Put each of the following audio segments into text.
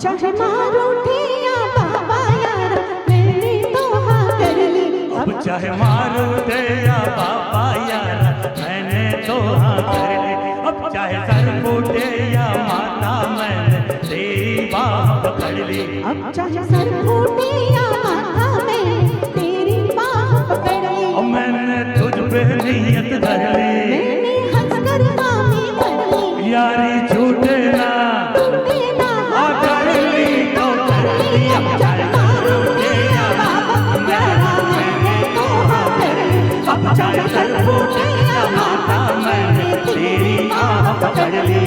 चाहे मारो ठिया बाबा यार मैंने तो हाँ कर ली। अब चाहे मारो ठिया बाबा यार मैंने तो हाँ कर ली। अब चाहे सर फूटे या माता मैंने तेरी बाह पकड़ ली। अब चाहे सर फूटे या माता मैं तेरी बाह पकड़ ली। अब मैंने तुझ पे नियत धर ली। मैंने हंसकर हामी भर ली। यारी छूटे ना अब चाहे मारो ठिया बाबा यार मैंने तो हाँ कर ली। अब चाहे सर फूटे या माता मैंने तेरी बाह पकड़ ली।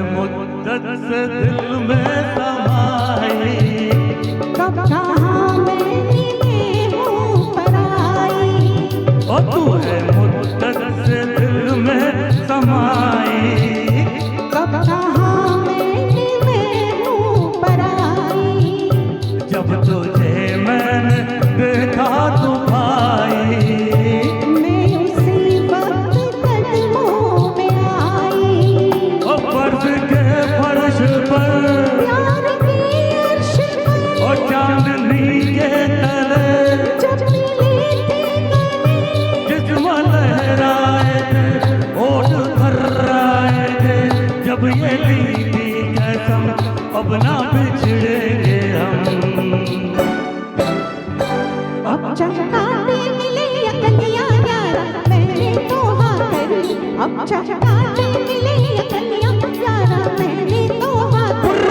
मुद्दत से दिल में समाई कब कहाँ मैं हूँ पराई। और तू है मुद्दत से दिल में समाई कब कहाँ मैं हूँ पराई। जब तुझे मैंने देखा तू भाई मैं उसी वक्त कदमों में आई। फर्श के फर्श पर प्यार की अर्श पर और चांदनी के तले जब मिली थी गले जिस्म लहराए थे होठ थर्राए थे। जब ये ली थी कसम अब ना बिछड़ेंगे हम। अब चाहे कांटे मिले या कलियां यारा मैंने तो हाँ कर ली। अब चाहे कांटे मिले या कलियां यारा मैंने तो हाँ कर ली।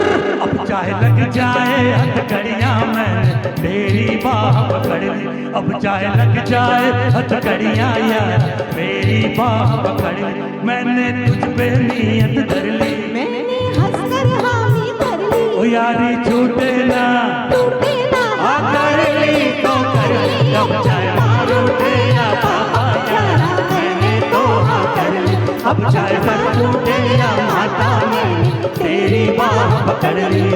अब चाहे लग जाए हथकड़ियां मैंने तेरी बाह पकड़ ली। अब चाहे लग जाए हथकड़ियां यार मेरी बाह पकड़ ली। मैंने तुझ पे नियत धर ली। मैंने हंसकर हामी भर ली। ओ यारी छूटे ना टूटे ना आ कर ली तो कर ली। अब चाहे मारो ठिया बाबा यारा मैंने तो हाँ कर ली। अब चाहे सर फूटे या माता मैंने तेरी बाह पकड़ ली।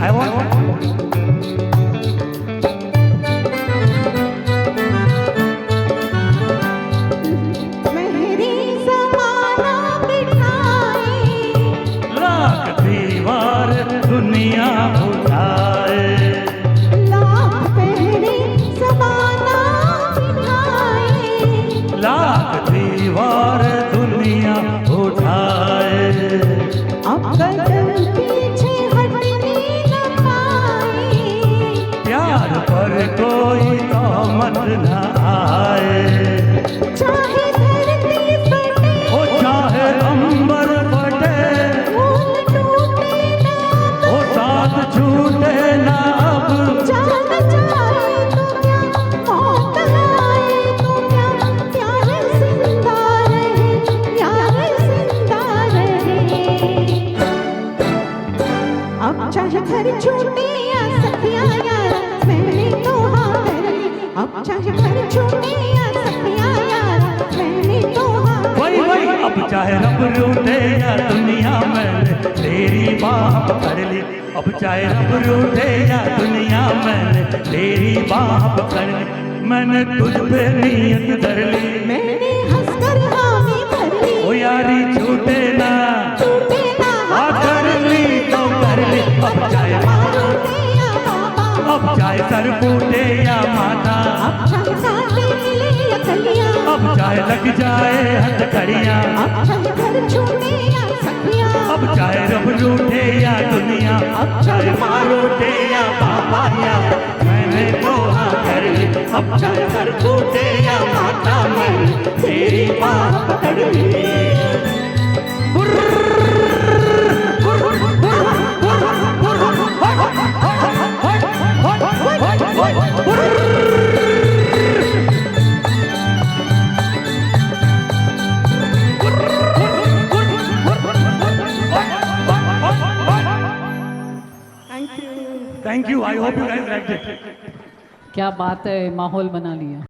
I want मेरी ज़माना बिठाए लाख दीवार दुनिया उठाए। लाख पहरे ज़माना बिठाए। लाख दीवार दुनिया उठाए। अब कदम पीछे हटने न पाए। प्यार पर कोई तोहमत न आए। चाहे धरती फटे ओ चाहे अंबर फटे फूल टूटे ना ओ साथ छूटे ना अब। जान जाए तो क्या मौत आए तो क्या प्यार जिंदा रहे यार जिंदा रहे। अब चाहे घर छूटे या सखिया यार मैंने तो हाँ कर ली। अब चाहे घर छूटे या सखिया यार मैंने तो हाँ कर वही ली। वही अब चाहे रब रूठे या दुनिया मैंने तेरी बाह पकड़ ली। अब चाहे रब रूठे या दुनिया मैंने तेरी बाह पकड़ ली। मैंने तुझ पे नियत धर ली। मैंने हंसकर हामी भर ली। ओ यारी छूटे ना टूटे ना आ कर ली तो कर ली। अब चाहे मारो ठिया बाबा अब चाहे सर फूटे या माता अब चाहे कांटे मिले या कलियां अब चाहे लग जाए हथकड़ियाँ, अब चाहे घर छूटे या सखियाँ, अब चाहे रब रूठे या दुनिया, अब चाहे माँ रूठे या बाबा या मैंने तो हाँ कर ली। अब चाहे घर छूटे या माता मैंने तेरी बाह पकड़ ली। Thank you. I hope you guys liked it. क्या बात है, माहौल बना लिया।